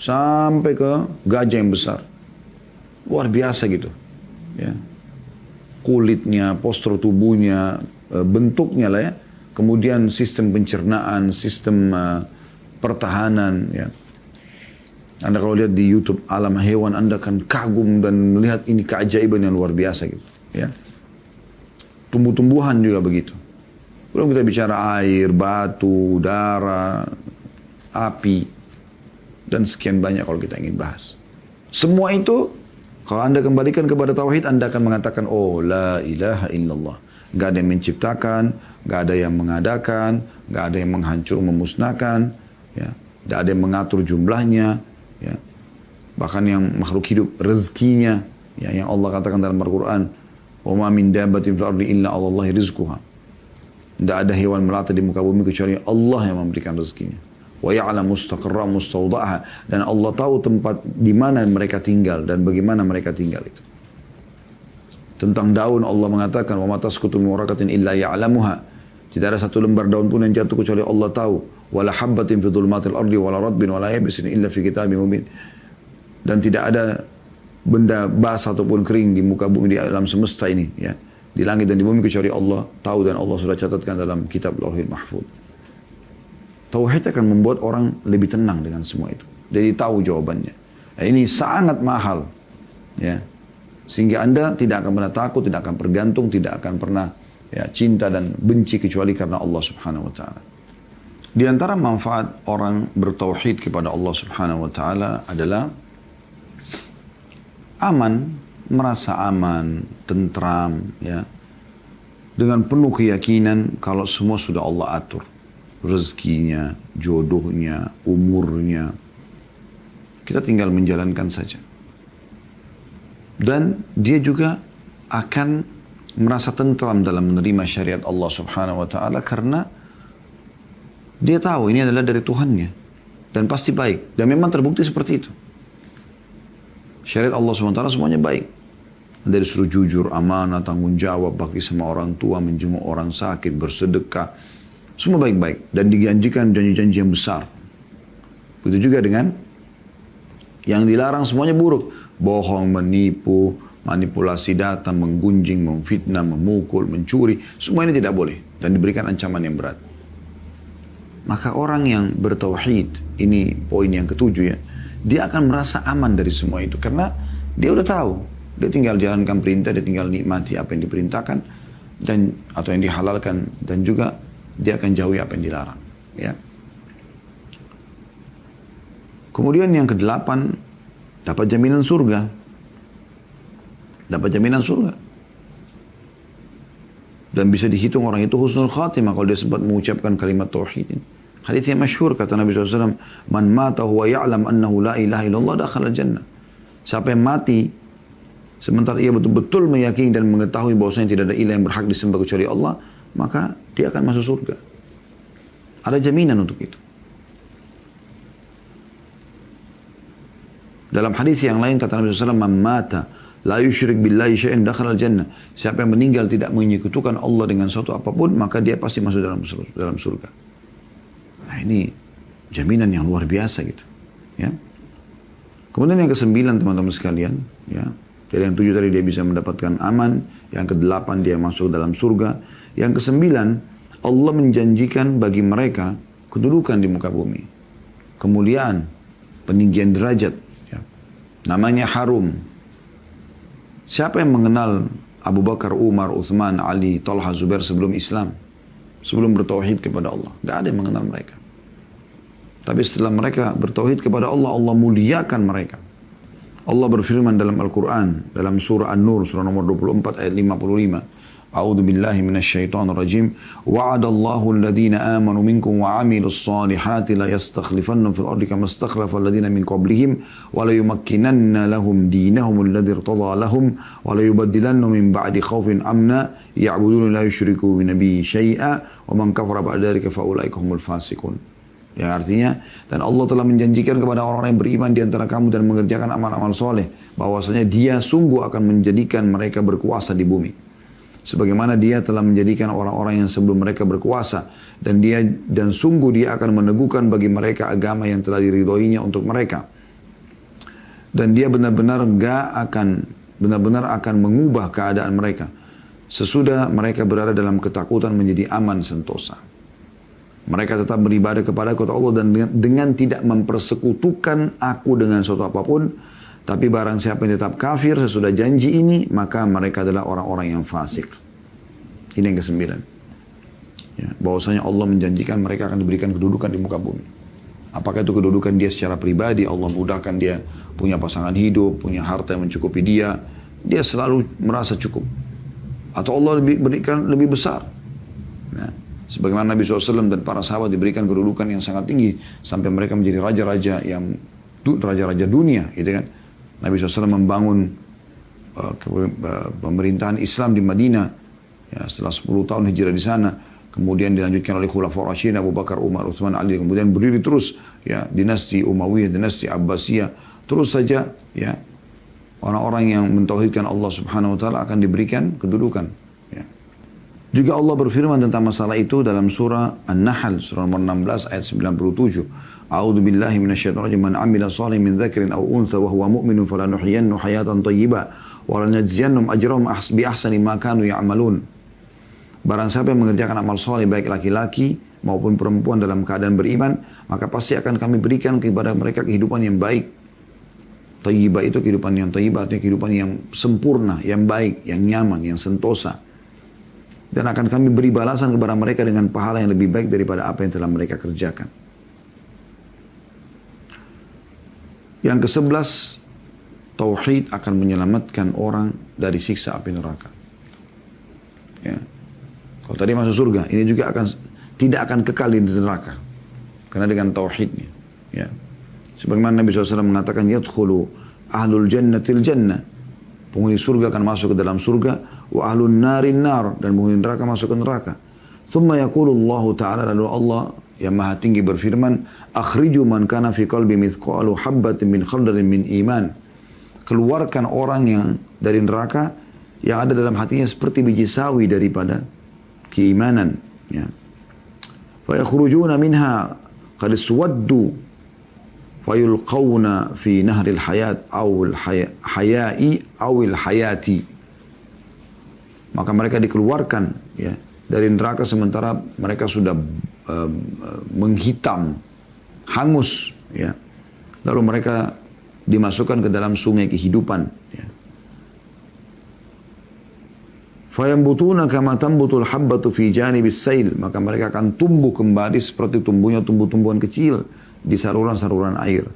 sampai ke gajah yang besar. Luar biasa gitu. Ya. Kulitnya, postur tubuhnya, bentuknya lah ya. Kemudian sistem pencernaan, sistem pertahanan. Ya. Anda kalau lihat di YouTube alam hewan, Anda akan kagum dan melihat ini keajaiban yang luar biasa gitu. Ya. Tumbuh-tumbuhan juga begitu. Belum kita bicara air, batu, udara, api, dan sekian banyak kalau kita ingin bahas. Semua itu, kalau Anda kembalikan kepada tauhid, Anda akan mengatakan, oh la ilaha illallah. Gak ada yang menciptakan, gak ada yang mengadakan, gak ada yang menghancur, memusnahkan, ya. Gak ada yang mengatur jumlahnya, ya. Bahkan yang makhluk hidup, rezekinya, ya, yang Allah katakan dalam Al-Quran, wa ma min dabbatin fil ardi illa 'ala Allahi rizquha. Tidak ada hewan melata di muka bumi kecuali Allah yang memberikan rezekinya. Wa ya'lamu mustaqarra mustawda'aha, dan Allah tahu tempat di mana mereka tinggal dan bagaimana mereka tinggal itu. Tentang daun Allah mengatakan wa ma tasqutu min waraqatin illa ya'lamuha. Tidak ada satu lembar daun pun yang jatuh kecuali Allah tahu. Wala habbatin fi dhulumatil ardi wala radbin wala yabisin illa fi kitabim mubin. Dan tidak ada benda basah ataupun kering di muka bumi di alam semesta ini ya. Di langit dan di bumi kecuali Allah tahu dan Allah sudah catatkan dalam kitab Lauhil Mahfuz. Tauhid akan membuat orang lebih tenang dengan semua itu. Jadi tahu jawabannya. Nah, ini sangat mahal. Ya. Sehingga Anda tidak akan pernah takut, tidak akan bergantung, tidak akan pernah cinta dan benci kecuali karena Allah Subhanahu wa taala. Di antara manfaat orang bertauhid kepada Allah Subhanahu wa taala adalah aman, merasa aman, tentram, dengan penuh keyakinan kalau semua sudah Allah atur. Rezekinya, jodohnya, umurnya. Kita tinggal menjalankan saja. Dan dia juga akan merasa tentram dalam menerima syariat Allah Subhanahu wa taala karena dia tahu ini adalah dari Tuhannya dan pasti baik, dan memang terbukti seperti itu. Syariat Allah Subhanahu wa taala semuanya baik. Dari suruh jujur, amanah, tanggung jawab, bakti sama orang tua, menjenguk orang sakit, bersedekah, semua baik-baik dan dijanjikan janji-janji yang besar. Begitu juga dengan yang dilarang semuanya buruk. Bohong, menipu, manipulasi data, menggunjing, memfitnah, memukul, mencuri. Semua ini tidak boleh dan diberikan ancaman yang berat. Maka orang yang bertauhid, ini poin yang ketujuh ya, dia akan merasa aman dari semua itu. Karena dia udah tahu, dia tinggal jalankan perintah, dia tinggal nikmati apa yang diperintahkan dan atau yang dihalalkan, dan juga dia akan jauhi apa yang dilarang. Ya. Kemudian yang kedelapan, dapat jaminan surga. Dapat jaminan surga. Dan bisa dihitung orang itu husnul khatimah kalau dia sempat mengucapkan kalimat tauhid ini. Hadits yang masyhur kata Nabi SAW, man mata huwa ya'lam annahu la ilaha illallah dakhala jannah. Siapa yang mati sementara ia betul-betul meyakini dan mengetahui bahwasanya tidak ada ilah yang berhak disembah kecuali Allah, maka dia akan masuk surga. Ada jaminan untuk itu. Dalam hadis yang lain kata Nabi SAW, man mata la yusyrik billahi syai'an dakhala jannah. Siapa yang meninggal tidak menyekutukan Allah dengan suatu apapun, maka dia pasti masuk dalam surga. Nah, ini jaminan yang luar biasa gitu. Ya. Kemudian yang kesembilan teman-teman sekalian, ya. Jadi yang tujuh tadi dia bisa mendapatkan aman, yang kedelapan dia masuk dalam surga, yang kesembilan Allah menjanjikan bagi mereka kedudukan di muka bumi, kemuliaan, peninggian derajat, ya. Namanya harum. Siapa yang mengenal Abu Bakar, Umar, Uthman, Ali, Talha, Zubair sebelum Islam, sebelum bertauhid kepada Allah? Tidak ada yang mengenal mereka. Tapi setelah mereka bertauhid kepada Allah, Allah muliakan mereka. Allah berfirman dalam Al-Quran, dalam surah An-Nur, surah nomor 24 ayat 55. A'udhu billahi minasyaitonir rajim. Wa'adallahu alladhina amanu minkum wa amilus salihati la yastakhlifannahum fil ardi kama istakhlafa alladhina min qablihim wa la yumakkinanna lahum dinahum alladhi irtada lahum wa la yubaddilannahum min ba'di khawfin amna ya'buduna la yushriku bi nabiyyi syai'a wa man kafara ba'da dzalika fa ulaika humul fasiqun. Yang artinya, dan Allah telah menjanjikan kepada orang-orang yang beriman di antara kamu dan mengerjakan amal-amal soleh, bahwasanya dia sungguh akan menjadikan mereka berkuasa di bumi. Sebagaimana dia telah menjadikan orang-orang yang sebelum mereka berkuasa, dan sungguh dia akan meneguhkan bagi mereka agama yang telah diridhoinya untuk mereka. Dan dia benar-benar akan mengubah keadaan mereka. Sesudah mereka berada dalam ketakutan menjadi aman sentosa. Mereka tetap beribadah kepada Allah dan dengan tidak mempersekutukan aku dengan suatu apapun. Tapi barang siapa yang tetap kafir sesudah janji ini, maka mereka adalah orang-orang yang fasik. Ini yang kesembilan. Ya, bahwasanya Allah menjanjikan mereka akan diberikan kedudukan di muka bumi. Apakah itu kedudukan dia secara pribadi, Allah mudahkan dia punya pasangan hidup, punya harta yang mencukupi dia selalu merasa cukup. Atau Allah berikan lebih besar. Nah, sebagaimana Nabi SAW dan para sahabat diberikan kedudukan yang sangat tinggi sampai mereka menjadi raja-raja dunia, gitu kan? Nabi SAW membangun pemerintahan Islam di Madinah, ya, setelah 10 tahun hijrah di sana, kemudian dilanjutkan oleh Khulafaur Rasyidin Abu Bakar, Umar, Uthman, Ali, kemudian berdiri terus, ya, dinasti Umayyah, dinasti Abbasiyah, terus saja, ya, orang-orang yang mentauhidkan Allah Subhanahu Wa Taala akan diberikan kedudukan. Juga Allah berfirman tentang masalah itu dalam surah An-Nahl, surah nomor 16 ayat 97. A'udzu billahi minasyaitonir rajim. Man 'amila shalihan min dzakarin aw untha wa huwa mu'minun falanuhyiyannahu hayatan thayyibah wa lanajziyannahum ajrahum bi ahsani ma kanu ya'malun. Barang siapa yang mengerjakan amal saleh baik laki-laki maupun perempuan dalam keadaan beriman, maka pasti akan kami berikan kepada mereka kehidupan yang baik Thayyibah itu kehidupan yang thayyibah, artinya kehidupan yang sempurna, yang baik, yang nyaman, yang sentosa. Dan akan kami beri balasan kepada mereka dengan pahala yang lebih baik daripada apa yang telah mereka kerjakan. Yang ke-11, tauhid akan menyelamatkan orang dari siksa api neraka. Ya. Kalau tadi masuk surga, ini juga tidak akan kekal di neraka. Karena dengan tauhidnya. Ya. Sebagaimana Nabi SAW mengatakan, yadkhulu ahlul jannatil jannah. Penghuni surga akan masuk ke dalam surga. Wa ahlun narin nar. Dan penghuni neraka masuk ke neraka. Thumma yakulullahu ta'ala, lalu Allah yang maha tinggi berfirman, akhriju man kana fi qalbi mithqalu habbatin min khardalin min iman. Keluarkan orang yang dari neraka yang ada dalam hatinya seperti biji sawi daripada keimanan. Ya. Fa yakhrujuna minha qad suwaddu fa yulqawna fi nahril hayat awil hayai awil hayati. Maka mereka dikeluarkan ya dari neraka sementara mereka sudah menghitam, hangus, ya. Lalu mereka dimasukkan ke dalam sungai kehidupan. Ya. Fayambutuna kama tambutul habbatu fi janibis sail, maka mereka akan tumbuh kembali seperti tumbuhnya tumbuh-tumbuhan kecil di saluran-saluran air.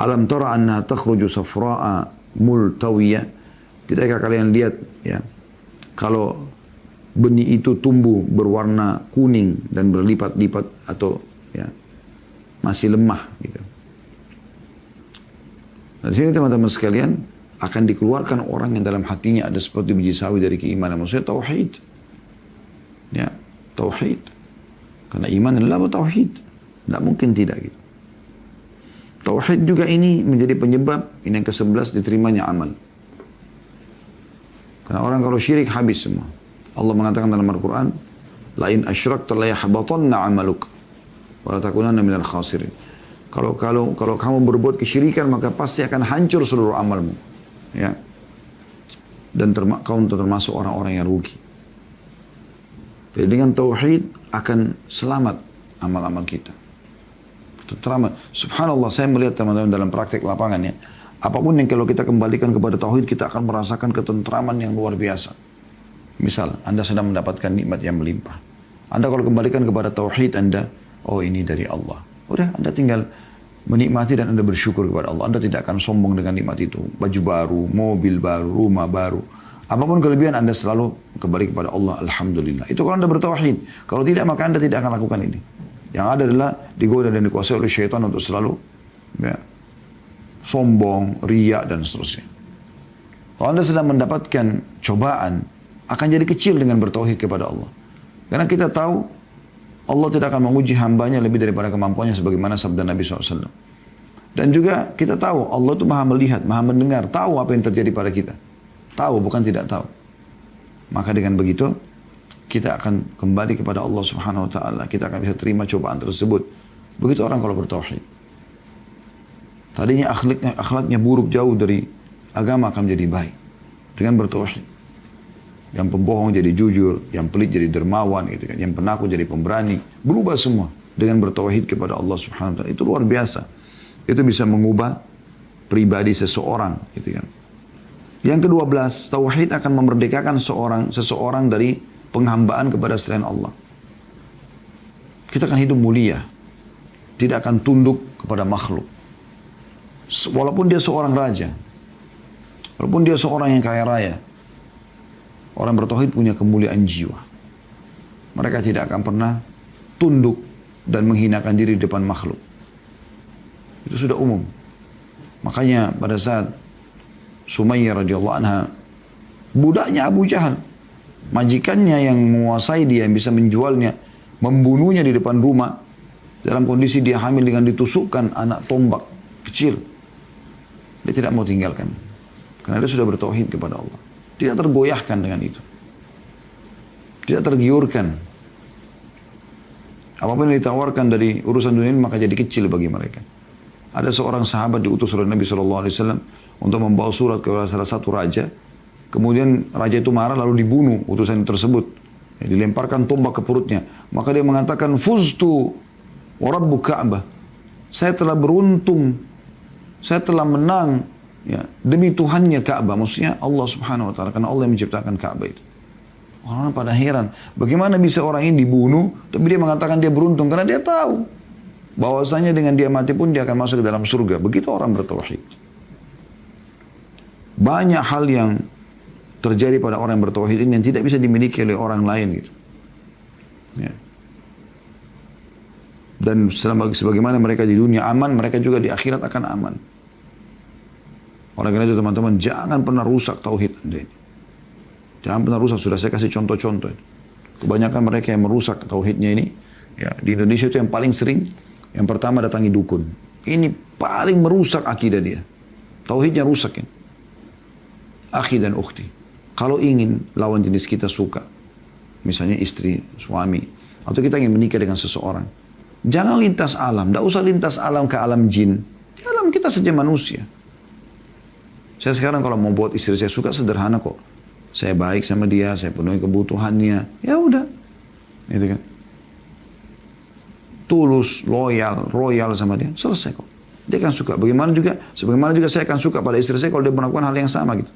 Alam tara anna takhruju safra'a multawiyah. Tidakkah kalian lihat ya kalau benih itu tumbuh berwarna kuning dan berlipat-lipat atau ya masih lemah gitu. Nah, di sini teman-teman sekalian akan dikeluarkan orang yang dalam hatinya ada seperti biji sawi dari keimanan. Maksudnya tauhid. Ya, tauhid. Karena iman adalah tauhid. Tidak mungkin tidak gitu. Tauhid juga ini menjadi penyebab ini yang ke-11 diterimanya amal. Karena orang kalau syirik habis semua. Allah mengatakan dalam Al-Quran, lain asyrakta la yahbatanna amaluk wa la takunanna minal khasirin. Kalau kamu berbuat kesyirikan maka pasti akan hancur seluruh amalmu. Ya. Dan kau termasuk orang-orang yang rugi. Jadi dengan tauhid akan selamat amal-amal kita. Teramat. Subhanallah, saya melihat teman-teman dalam praktek lapangan ya. Apapun yang kalau kita kembalikan kepada tauhid, kita akan merasakan ketentraman yang luar biasa. Misal, Anda sedang mendapatkan nikmat yang melimpah. Anda kalau kembalikan kepada tauhid Anda, oh ini dari Allah. Udah, Anda tinggal menikmati dan Anda bersyukur kepada Allah. Anda tidak akan sombong dengan nikmat itu. Baju baru, mobil baru, rumah baru. Apapun kelebihan Anda selalu kembali kepada Allah. Alhamdulillah. Itu kalau Anda bertauhid. Kalau tidak, maka Anda tidak akan lakukan ini. Yang ada adalah digoda dan dikuasai oleh syaitan untuk selalu ya, sombong, riak, dan seterusnya. Kalau Anda sedang mendapatkan cobaan, akan jadi kecil dengan bertauhid kepada Allah. Karena kita tahu Allah tidak akan menguji hambanya lebih daripada kemampuannya sebagaimana sabda Nabi SAW. Dan juga kita tahu Allah itu maha melihat, maha mendengar, tahu apa yang terjadi pada kita. Tahu, bukan tidak tahu. Maka dengan begitu, kita akan kembali kepada Allah Subhanahu Wa Taala. Kita akan bisa terima cobaan tersebut. Begitu orang kalau bertauhid. Tadinya akhlaknya buruk jauh dari agama akan menjadi baik dengan bertauhid. Yang pembohong jadi jujur, yang pelit jadi dermawan, gitu kan. Yang penakut jadi pemberani, berubah semua dengan bertauhid kepada Allah Subhanahu Wa Taala. Itu luar biasa. Itu bisa mengubah pribadi seseorang, gitu kan. Yang ke-12, tauhid akan memerdekakan seseorang dari penghambaan kepada selain Allah. Kita akan hidup mulia, tidak akan tunduk kepada makhluk. Walaupun dia seorang raja, walaupun dia seorang yang kaya raya, orang bertauhid punya kemuliaan jiwa. Mereka tidak akan pernah tunduk dan menghinakan diri di depan makhluk. Itu sudah umum. Makanya pada saat Sumayyah radhiyallahu anha, budaknya Abu Jahal, majikannya yang menguasai dia, yang bisa menjualnya, membunuhnya di depan rumah, dalam kondisi dia hamil dengan ditusukkan anak tombak kecil. Dia tidak mau tinggalkan. Karena dia sudah bertauhid kepada Allah. Tidak tergoyahkan dengan itu. Tidak tergiurkan. Apapun yang ditawarkan dari urusan dunia ini maka jadi kecil bagi mereka. Ada seorang sahabat diutus oleh Nabi SAW untuk membawa surat ke salah satu raja. Kemudian raja itu marah lalu dibunuh utusan tersebut. Dilemparkan tombak ke perutnya. Maka dia mengatakan, Fuztu wa Rabbu Ka'bah. Saya telah beruntung. Saya telah menang Ya, demi Tuhannya Ka'bah, maksudnya Allah Subhanahu wa taala, karena Allah yang menciptakan Ka'bah itu. Orang pada heran, bagaimana bisa orang ini dibunuh, tapi dia mengatakan dia beruntung karena dia tahu bahwasanya dengan dia mati pun dia akan masuk ke dalam surga. Begitu orang bertauhid. Banyak hal yang terjadi pada orang yang bertauhid ini yang tidak bisa dimiliki oleh orang lain gitu. Ya. Dan sebagaimana mereka di dunia aman, mereka juga di akhirat akan aman. Oleh karena itu teman-teman, jangan pernah rusak tauhid Anda ini. Jangan pernah rusak, sudah saya kasih contoh-contoh. Kebanyakan mereka yang merusak tauhidnya ini, ya, di Indonesia itu yang paling sering, yang pertama datangi dukun. Ini paling merusak akidah dia. Tauhidnya rusak ini. Akhi dan ukhti, kalau ingin lawan jenis kita suka, misalnya istri, suami, atau kita ingin menikah dengan seseorang, jangan lintas alam, tidak usah lintas alam ke alam jin. Di alam kita saja manusia. Saya sekarang kalau mau buat istri saya suka sederhana kok. Saya baik sama dia, saya penuhi kebutuhannya. Ya udah. Gitu kan. Tulus, loyal, royal sama dia. Selesai kok. Dia akan suka. Sebagaimana juga saya akan suka pada istri saya kalau dia melakukan hal yang sama gitu.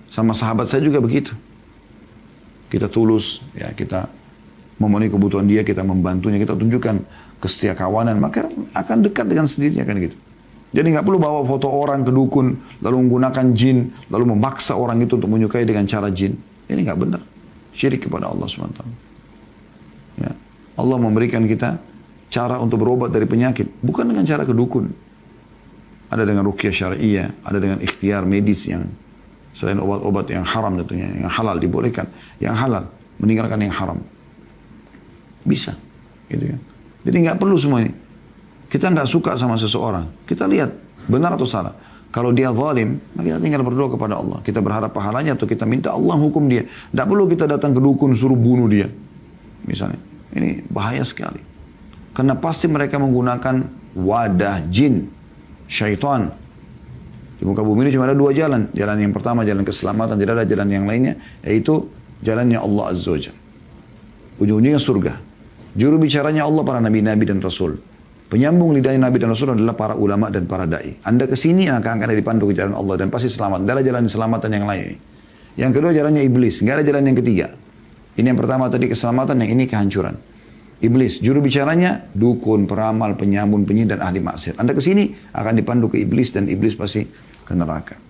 Sama sahabat saya juga begitu. Kita tulus, ya kita memenuhi kebutuhan dia, kita membantunya, kita tunjukkan kesetiakawanan, kawanan, maka akan dekat dengan sendirinya kan gitu. Jadi nggak perlu bawa foto orang ke dukun, lalu menggunakan jin, lalu memaksa orang itu untuk menyukai dengan cara jin. Ini nggak benar. Syirik kepada Allah SWT. Ya. Allah memberikan kita cara untuk berobat dari penyakit, bukan dengan cara ke dukun. Ada dengan ruqyah syariah, ada dengan ikhtiar medis yang selain obat-obat yang haram tentunya, yang halal dibolehkan, yang halal meninggalkan yang haram. Bisa, gitu kan. Jadi nggak perlu semua ini. Kita nggak suka sama seseorang, kita lihat benar atau salah. Kalau dia zalim, maka kita tinggal berdoa kepada Allah. Kita berharap pahalanya atau kita minta Allah hukum dia. Tidak perlu kita datang ke dukun suruh bunuh dia. Misalnya, ini bahaya sekali. Karena pasti mereka menggunakan wadah jin, syaitan. Di muka bumi ini cuma ada dua jalan. Jalan yang pertama, jalan keselamatan. Tidak ada jalan yang lainnya, yaitu jalannya Allah Azza wa Jalla. Ujung-ujungnya surga. Juru bicaranya Allah, para nabi-nabi dan rasul. Penyambung lidahnya nabi dan rasul adalah para ulama dan para da'i. Anda kesini akan dipandu ke jalan Allah dan pasti selamat. Tidak ada jalan keselamatan yang lain. Yang kedua jalannya iblis. Tidak ada jalan yang ketiga. Ini yang pertama tadi keselamatan, yang ini kehancuran. Iblis, juru bicaranya dukun, peramal, penyambung, penyihir dan ahli maksiat. Anda kesini akan dipandu ke iblis dan iblis pasti ke neraka.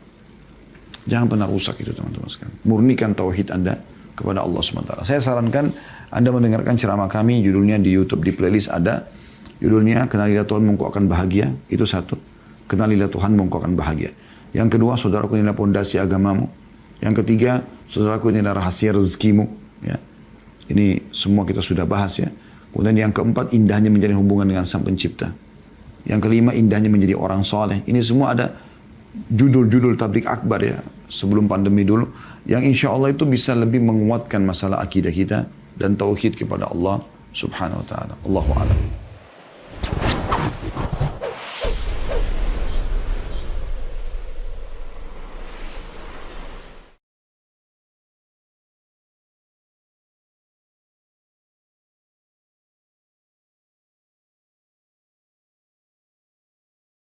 Jangan pernah rusak itu teman-teman sekalian. Murnikan tauhid Anda kepada Allah SWT. Saya sarankan Anda mendengarkan ceramah kami, judulnya di YouTube, di playlist ada. Judulnya, kenalilah Tuhanmu engkau akan bahagia. Itu satu. Kenalilah Tuhanmu engkau akan bahagia. Yang kedua, saudaraku, inilah pondasi agamamu. Yang ketiga, saudaraku, inilah rahasia rezekimu. Ya. Ini semua kita sudah bahas ya. Kemudian yang keempat, indahnya menjalin hubungan dengan Sang Pencipta. Yang kelima, indahnya menjadi orang soleh. Ini semua ada judul-judul tablik akbar ya. Sebelum pandemi dulu. Yang insya Allah itu bisa lebih menguatkan masalah akidah kita. Dan tauhid kepada Allah subhanahu wa ta'ala. Allahu a'lam.